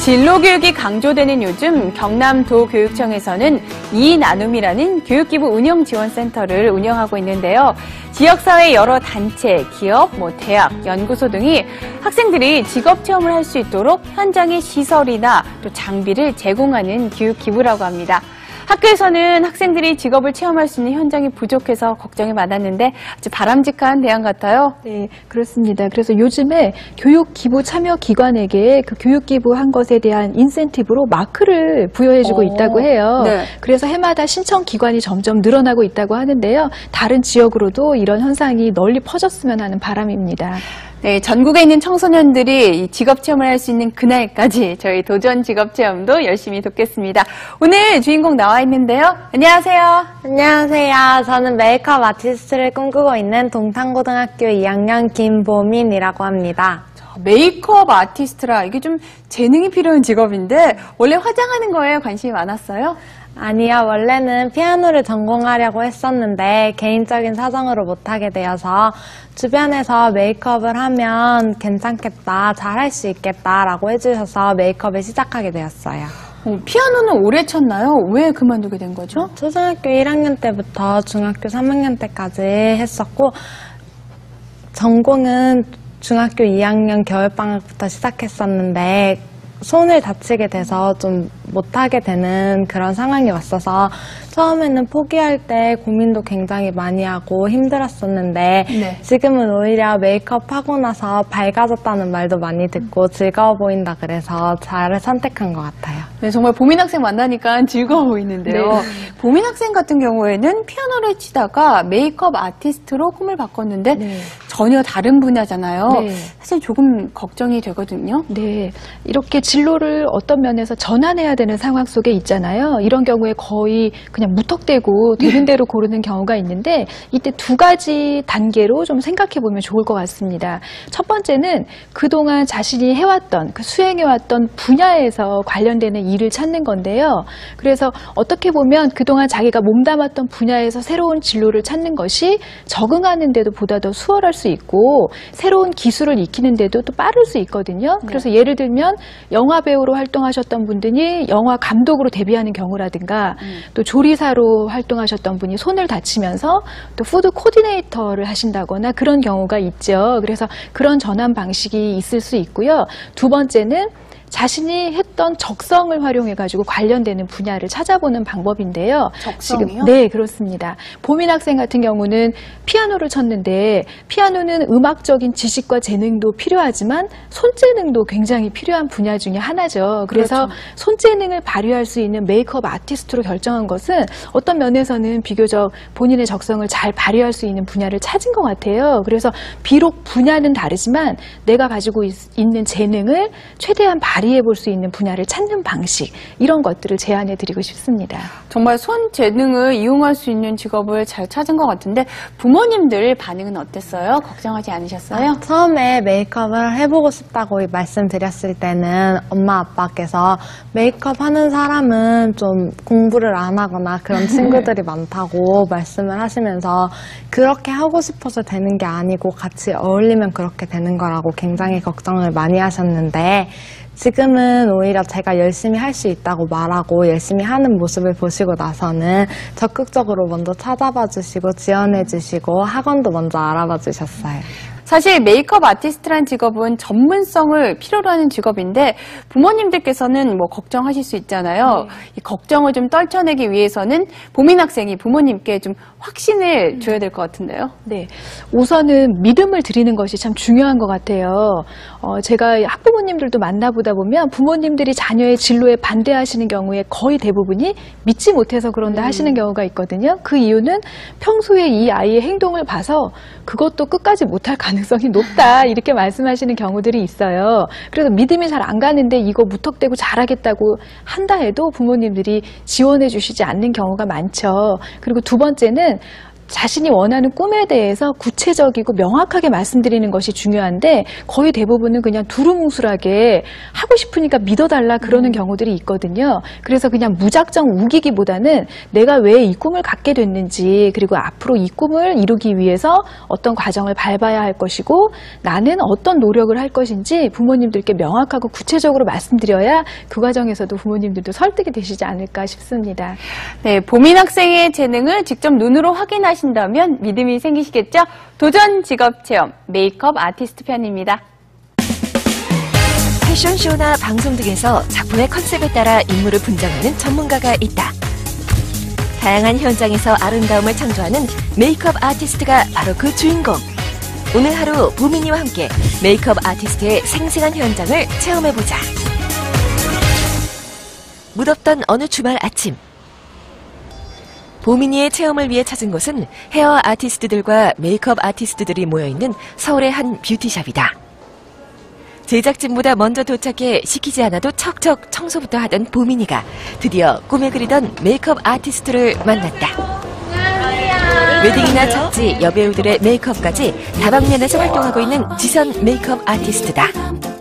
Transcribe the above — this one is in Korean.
진로교육이 강조되는 요즘 경남도교육청에서는 이나눔이라는 교육기부 운영지원센터를 운영하고 있는데요. 지역사회 여러 단체, 기업, 대학, 연구소 등이 학생들이 직업체험을 할 수 있도록 현장의 시설이나 또 장비를 제공하는 교육기부라고 합니다. 학교에서는 학생들이 직업을 체험할 수 있는 현장이 부족해서 걱정이 많았는데 아주 바람직한 대안 같아요. 네, 그렇습니다. 그래서 요즘에 교육기부 참여기관에게 그 교육기부한 것에 대한 인센티브로 마크를 부여해주고 있다고 해요. 네. 그래서 해마다 신청기관이 점점 늘어나고 있다고 하는데요. 다른 지역으로도 이런 현상이 널리 퍼졌으면 하는 바람입니다. 네, 전국에 있는 청소년들이 직업체험을 할 수 있는 그날까지 저희 도전 직업체험도 열심히 돕겠습니다. 오늘 주인공 나와 있는데요. 안녕하세요. 안녕하세요. 저는 메이크업 아티스트를 꿈꾸고 있는 동탄고등학교 2학년 김보민이라고 합니다. 메이크업 아티스트라 이게 좀 재능이 필요한 직업인데 원래 화장하는 거에 관심이 많았어요? 아니요, 원래는 피아노를 전공하려고 했었는데 개인적인 사정으로 못하게 되어서 주변에서 메이크업을 하면 괜찮겠다, 잘할 수 있겠다라고 해주셔서 메이크업을 시작하게 되었어요. 피아노는 오래 쳤나요? 왜 그만두게 된 거죠? 초등학교 1학년 때부터 중학교 3학년 때까지 했었고 전공은 중학교 2학년 겨울방학부터 시작했었는데 손을 다치게 돼서 좀 못하게 되는 그런 상황이 왔어서 처음에는 포기할 때 고민도 굉장히 많이 하고 힘들었었는데 네. 지금은 오히려 메이크업 하고 나서 밝아졌다는 말도 많이 듣고 즐거워 보인다 그래서 잘 선택한 것 같아요. 네, 정말 보민 학생 만나니까 즐거워 보이는데요. 네. 보민 학생 같은 경우에는 피아노를 치다가 메이크업 아티스트로 꿈을 바꿨는데 네. 전혀 다른 분야잖아요. 네. 사실 조금 걱정이 되거든요. 네, 이렇게 진로를 어떤 면에서 전환해야 되는 상황 속에 있잖아요. 이런 경우에 거의 그냥 무턱대고 되는 대로 고르는 경우가 있는데 이때 두 가지 단계로 좀 생각해 보면 좋을 것 같습니다. 첫 번째는 그동안 자신이 해왔던, 수행해왔던 분야에서 관련되는 일을 찾는 건데요. 그래서 어떻게 보면 그동안 자기가 몸담았던 분야에서 새로운 진로를 찾는 것이 적응하는 데도 보다 더 수월할 수 있고 새로운 기술을 익히는 데도 또 빠를 수 있거든요. 그래서 예를 들면 영화 배우로 활동하셨던 분들이 영화 감독으로 데뷔하는 경우라든가 또 조리사로 활동하셨던 분이 손을 다치면서 또 푸드 코디네이터를 하신다거나 그런 경우가 있죠. 그래서 그런 전환 방식이 있을 수 있고요. 두 번째는 자신이 했던 적성을 활용해가지고 관련되는 분야를 찾아보는 방법인데요. 적성이요? 네, 그렇습니다. 보민 학생 같은 경우는 피아노를 쳤는데 피아노는 음악적인 지식과 재능도 필요하지만 손재능도 굉장히 필요한 분야 중에 하나죠. 그래서 그렇죠. 손재능을 발휘할 수 있는 메이크업 아티스트로 결정한 것은 어떤 면에서는 비교적 본인의 적성을 잘 발휘할 수 있는 분야를 찾은 것 같아요. 그래서 비록 분야는 다르지만 내가 가지고 있는 재능을 최대한 발휘해 볼 수 있는 분야를 찾는 방식, 이런 것들을 제안해 드리고 싶습니다. 정말 손 재능을 이용할 수 있는 직업을 잘 찾은 것 같은데 부모님들 반응은 어땠어요? 걱정하지 않으셨어요? 처음에 메이크업을 해보고 싶다고 말씀드렸을 때는 엄마 아빠께서 메이크업 하는 사람은 좀 공부를 안 하거나 그런 친구들이 많다고 말씀을 하시면서 그렇게 하고 싶어서 되는 게 아니고 같이 어울리면 그렇게 되는 거라고 굉장히 걱정을 많이 하셨는데 지금은 오히려 제가 열심히 할 수 있다고 말하고 열심히 하는 모습을 보시고 나서는 적극적으로 먼저 찾아봐 주시고 지원해 주시고 학원도 먼저 알아봐 주셨어요. 사실 메이크업 아티스트란 직업은 전문성을 필요로 하는 직업인데 부모님들께서는 걱정하실 수 있잖아요. 이 걱정을 좀 떨쳐내기 위해서는 보민 학생이 부모님께 좀 확신을 줘야 될 것 같은데요. 네, 우선은 믿음을 드리는 것이 참 중요한 것 같아요. 제가 학부모님들도 만나보다 보면 부모님들이 자녀의 진로에 반대하시는 경우에 거의 대부분이 믿지 못해서 그런다 하시는 경우가 있거든요. 그 이유는 평소에 이 아이의 행동을 봐서 그것도 끝까지 못할 가능성이 높다 이렇게 말씀하시는 경우들이 있어요. 그래서 믿음이 잘 안 가는데 이거 무턱대고 잘하겠다고 한다 해도 부모님들이 지원해 주시지 않는 경우가 많죠. 그리고 두 번째는 자신이 원하는 꿈에 대해서 구체적이고 명확하게 말씀드리는 것이 중요한데 거의 대부분은 그냥 두루뭉술하게 하고 싶으니까 믿어달라 그러는 경우들이 있거든요. 그래서 그냥 무작정 우기기보다는 내가 왜 이 꿈을 갖게 됐는지 그리고 앞으로 이 꿈을 이루기 위해서 어떤 과정을 밟아야 할 것이고 나는 어떤 노력을 할 것인지 부모님들께 명확하고 구체적으로 말씀드려야 그 과정에서도 부모님들도 설득이 되시지 않을까 싶습니다. 네, 보민 학생의 재능을 직접 눈으로 확인하신다면 믿음이 생기시겠죠? 도전 직업 체험 메이크업 아티스트 편입니다. 패션쇼나 방송 등에서 작품의 컨셉에 따라 인물을 분장하는 전문가가 있다. 다양한 현장에서 아름다움을 창조하는 메이크업 아티스트가 바로 그 주인공. 오늘 하루 보민이와 함께 메이크업 아티스트의 생생한 현장을 체험해보자. 무덥던 어느 주말 아침. 보민이의 체험을 위해 찾은 곳은 헤어 아티스트들과 메이크업 아티스트들이 모여있는 서울의 한 뷰티샵이다. 제작진보다 먼저 도착해 시키지 않아도 척척 청소부터 하던 보민이가 드디어 꿈에 그리던 메이크업 아티스트를 만났다. 웨딩이나 잡지, 여배우들의 메이크업까지 다방면에서 활동하고 있는 지선 메이크업 아티스트다.